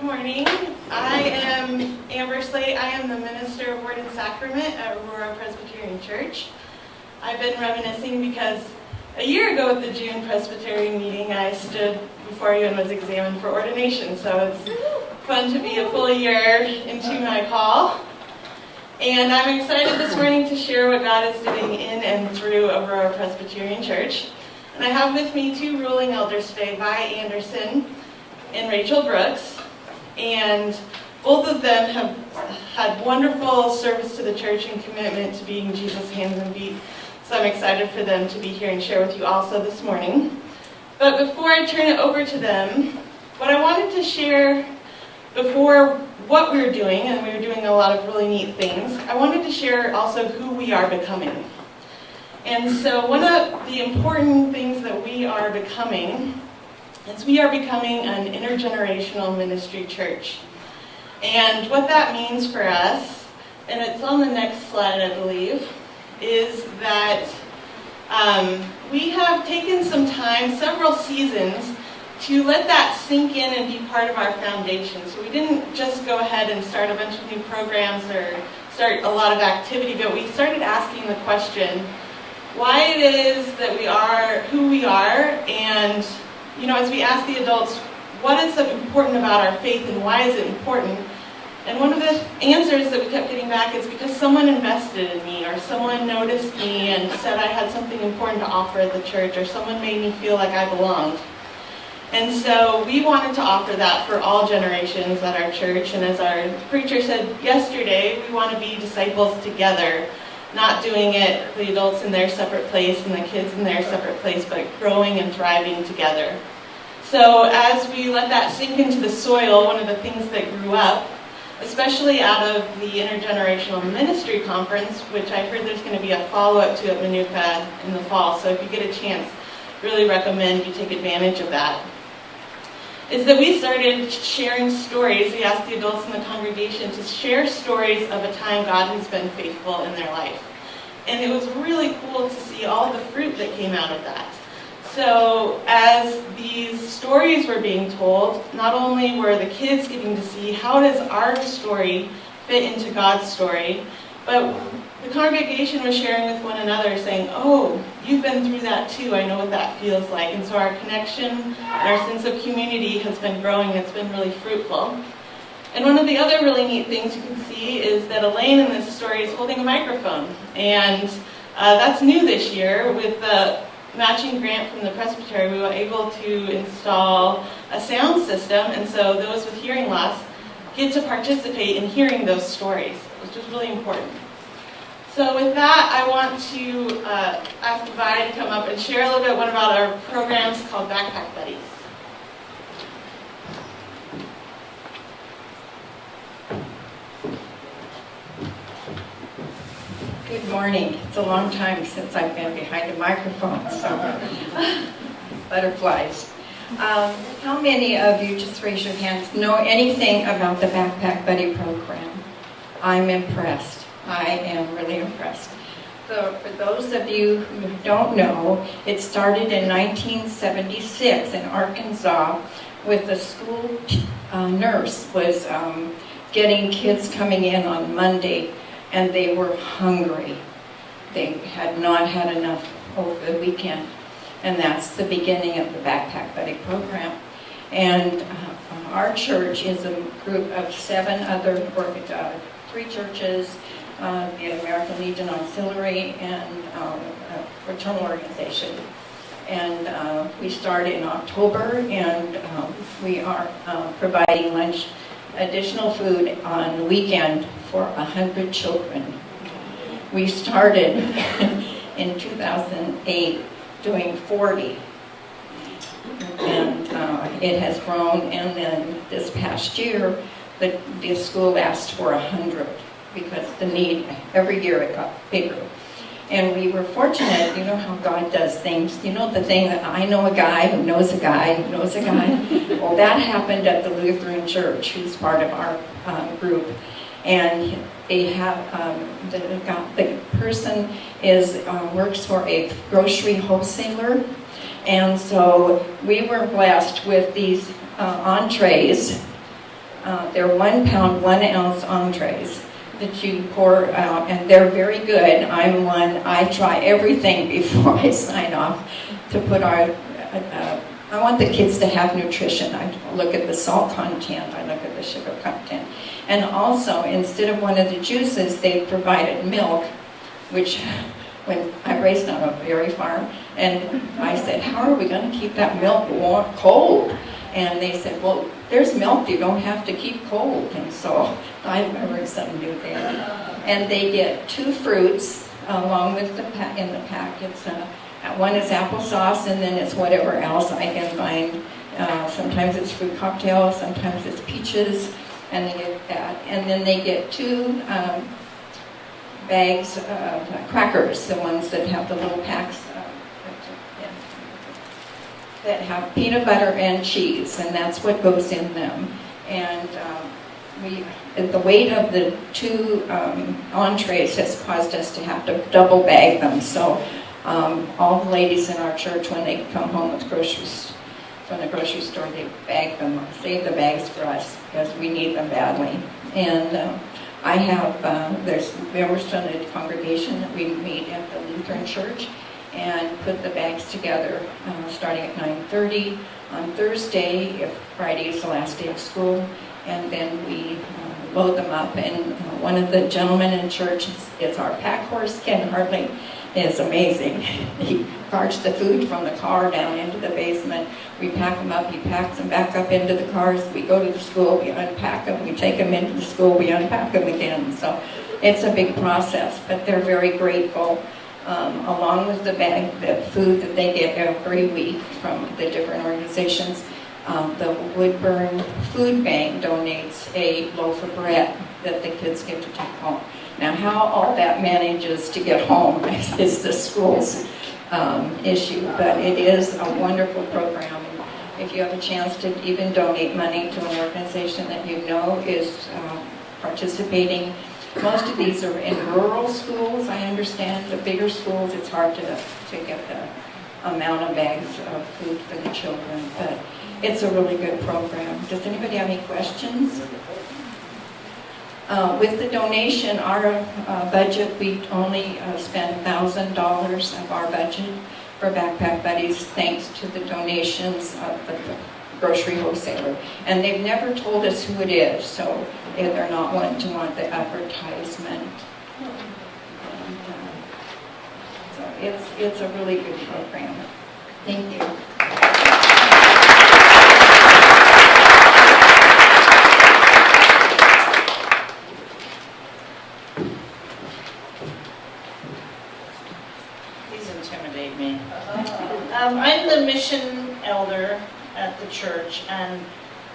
morning. I am Amber Slate. I am the Minister of Word and Sacrament at Aurora Presbyterian Church. I've been reminiscing because a year ago at the June Presbyterian meeting, I stood before you and was examined for ordination. So it's fun to be a full year into my call. And I'm excited this morning to share what God is doing in and through Aurora Presbyterian Church. And I have with me two ruling elders today, Vi Anderson and Rachel Brooks. And both of them have had wonderful service to the church and commitment to being Jesus' hands and feet. So I'm excited for them to be here and share with you also this morning. But before I turn it over to them, what I wanted to share before what we were doing, and we were doing a lot of really neat things, I wanted to share also who we are becoming. And so one of the important things that we are becoming is we are becoming an intergenerational ministry church. And what that means for us, and it's on the next slide I believe, is that we have taken some time, several seasons, to let that sink in and be part of our foundation. So we didn't just go ahead and start a bunch of new programs or start a lot of activity, but we started asking the question, why it is that we are who we are, and as we ask the adults, what is important about our faith and why is it important? And one of the answers that we kept getting back is because someone invested in me, or someone noticed me and said I had something important to offer at the church, or someone made me feel like I belonged. And so we wanted to offer that for all generations at our church. And as our preacher said yesterday, we want to be disciples together, not doing it, the adults in their separate place and the kids in their separate place, but growing and thriving together. So as we let that sink into the soil, one of the things that grew up, especially out of the Intergenerational Ministry Conference, which I heard there's going to be a follow-up to at Manuka in the fall, so if you get a chance, really recommend you take advantage of that, is that we started sharing stories. We asked the adults in the congregation to share stories of a time God has been faithful in their life. And it was really cool to see all the fruit that came out of that. So as these stories were being told, not only were the kids getting to see how does our story fit into God's story, but the congregation was sharing with one another saying, oh, you've been through that too, I know what that feels like. And so our connection and our sense of community has been growing. It's been really fruitful. And one of the other really neat things you can see is that Elaine in this story is holding a microphone. And that's new this year. With the matching grant from the Presbytery, we were able to install a sound system. And so those with hearing loss get to participate in hearing those stories, which is really important. So with that, I want to ask Vi to come up and share a little bit about our programs called Backpack Buddies. Good morning. It's a long time since I've been behind a microphone, so butterflies. How many of you, just raise your hands, know anything about the Backpack Buddy program? I'm impressed. I am really impressed. So for those of you who don't know, it started in 1976 in Arkansas with a school nurse was getting kids coming in on Monday, and they were hungry. They had not had enough over the weekend. And that's the beginning of the Backpack Buddy program. And our church is a group of 7 other, 3 churches, the American Legion Auxiliary, and a fraternal organization. And we started in October, and we are providing lunch, additional food on the weekend for 100 children. We started in 2008 doing 40, and it has grown, and then this past year the school asked for 100 because the need, every year it got bigger. And we were fortunate, you know how God does things. You know the thing that I know a guy who knows a guy who knows a guy? Well, that happened at the Lutheran Church, who's part of our group. And they have, the person works for a grocery wholesaler. And so we were blessed with these entrees They're 1 pound, 1 ounce entrees that you pour out, and they're very good. I'm one, I try everything before I sign off to put our, I want the kids to have nutrition. I look at the salt content, I look at the sugar content. And also, instead of one of the juices, they provided milk, which when I raised on a dairy farm, and I said, how are we going to keep that milk warm, cold? And they said, well, there's milk you don't have to keep cold. And so I learned something new there. And they get 2 fruits along with the in the packets. One is applesauce, and then it's whatever else I can find. Sometimes it's fruit cocktail, sometimes it's peaches, and they get that. And then they get 2 bags of crackers, the ones that have the little packs that have peanut butter and cheese, and that's what goes in them. And the weight of the 2 entrees has caused us to have to double bag them. So all the ladies in our church, when they come home with groceries from the grocery store, they bag them, save the bags for us because we need them badly. And I have, there's members from the congregation that we meet at the Lutheran Church and put the bags together starting at 9:30 on Thursday, if Friday is the last day of school, and then we load them up. And one of the gentlemen in church is our pack horse, Ken Hartley. Is amazing. He carts the food from the car down into the basement. We pack them up, he packs them back up into the cars. We go to the school, we unpack them, we take them into the school, we unpack them again. So it's a big process, but they're very grateful. Along with the food that they get every week from the different organizations, the Woodburn Food Bank donates a loaf of bread that the kids get to take home. Now, how all that manages to get home is the school's issue, but it is a wonderful program. If you have a chance to even donate money to an organization that you know is participating, most of these are in rural schools. I understand the bigger schools, it's hard to get the amount of bags of food for the children, but it's a really good program. Does anybody have any questions? With the donation, our budget, we only spend $1,000 of our budget for Backpack Buddies, thanks to the donations of the grocery wholesaler. And they've never told us who it is, so they're not wanting to want the advertisement. And, so it's a really good program. Thank you. I'm the mission elder at the church, and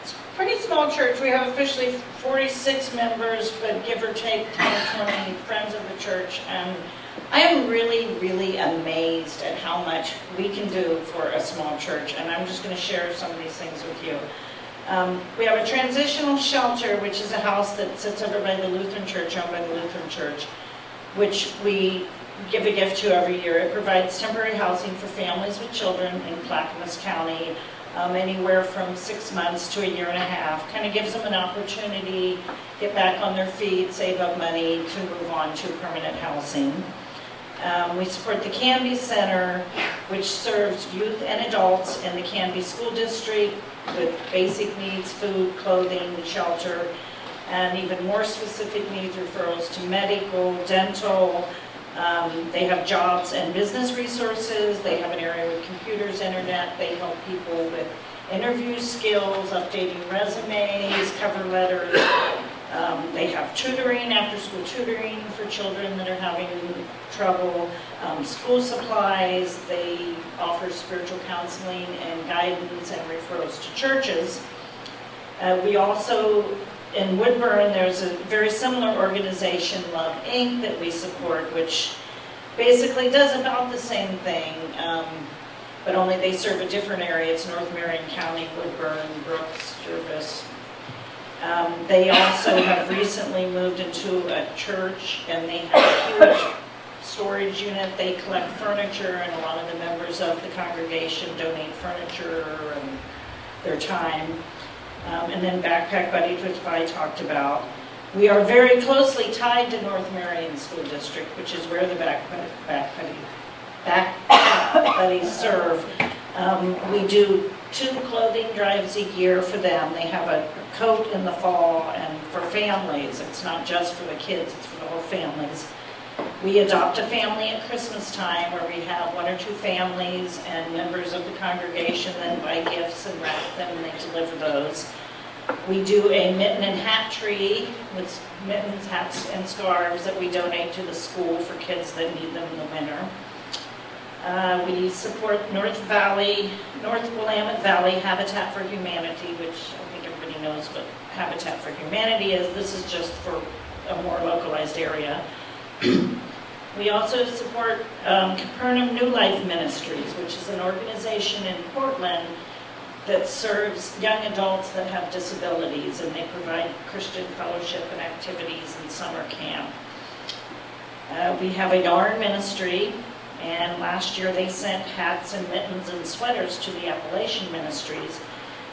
it's a pretty small church. We have officially 46 members, but give or take 10, 20 friends of the church, and I am really, really amazed at how much we can do for a small church, and I'm just going to share some of these things with you. We have a transitional shelter, which is a house that sits over by the Lutheran Church, owned by the Lutheran Church, which we give a gift to every year. It provides temporary housing for families with children in Clackamas County, anywhere from 6 months to a year and a half. Kind of gives them an opportunity, get back on their feet, save up money to move on to permanent housing. We support the Camby Center, which serves youth and adults in the Camby School District with basic needs, food, clothing, shelter, and even more specific needs, referrals to medical, dental. They have jobs and business resources. They have an area with computers, internet. They help people with interview skills, updating resumes, cover letters. They have tutoring, after-school tutoring for children that are having trouble, school supplies. They offer spiritual counseling and guidance and referrals to churches. We also, in Woodburn, there's a very similar organization, Love Inc., that we support, which basically does about the same thing, but only they serve a different area. It's North Marion County, Woodburn, Brooks, Jervis. They also have recently moved into a church, and they have a huge storage unit. They collect furniture, and a lot of the members of the congregation donate furniture and their time. And then Backpack Buddies, which I talked about. We are very closely tied to North Marion School District, which is where the Backpack Buddies serve. We do 2 clothing drives a year for them. They have a coat in the fall, and for families, it's not just for the kids, it's for the whole families. We adopt a family at Christmas time where we have 1 or 2 families and members of the congregation then buy gifts and wrap them and they deliver those. We do a mitten and hat tree with mittens, hats, and scarves that we donate to the school for kids that need them in the winter. We support North Willamette Valley Habitat for Humanity, which I think everybody knows what Habitat for Humanity is. This is just for a more localized area. We also support Capernaum New Life Ministries, which is an organization in Portland that serves young adults that have disabilities, and they provide Christian fellowship and activities in summer camp. We have a yarn ministry, and last year they sent hats and mittens and sweaters to the Appalachian ministries.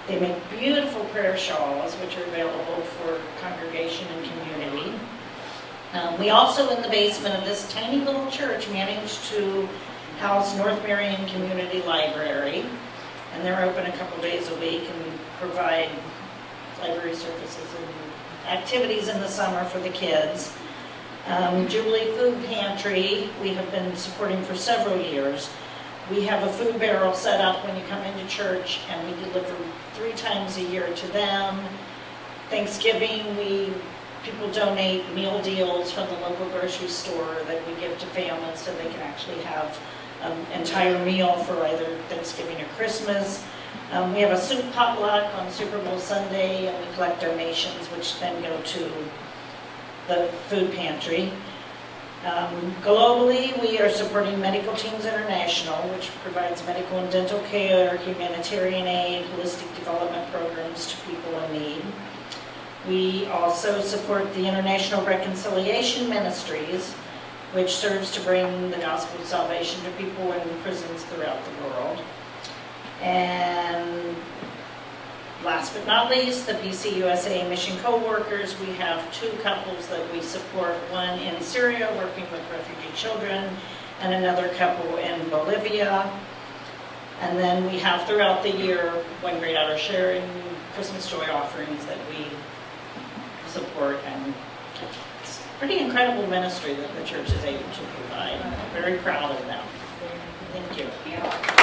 They make beautiful prayer shawls, which are available for congregation and community. We also, in the basement of this tiny little church, managed to house North Marion Community Library, and they're open a couple days a week and provide library services and activities in the summer for the kids. Jubilee Food Pantry, we have been supporting for several years. We have a food barrel set up when you come into church, and we deliver 3 times a year to them. Thanksgiving, people donate meal deals from the local grocery store that we give to families so they can actually have an entire meal for either Thanksgiving or Christmas. We have a soup potluck on Super Bowl Sunday, and we collect donations, which then go to the food pantry. Globally, we are supporting Medical Teams International, which provides medical and dental care, humanitarian aid, holistic development programs to people in need. We also support the International Reconciliation Ministries, which serves to bring the gospel of salvation to people in prisons throughout the world. And last but not least, the PCUSA Mission Co-workers. We have 2 couples that we support, one in Syria working with refugee children, and another couple in Bolivia. And then we have throughout the year One Great Outer Sharing Christmas Joy offerings that we support, and it's a pretty incredible ministry that the church is able to provide. I'm very proud of them. Thank you.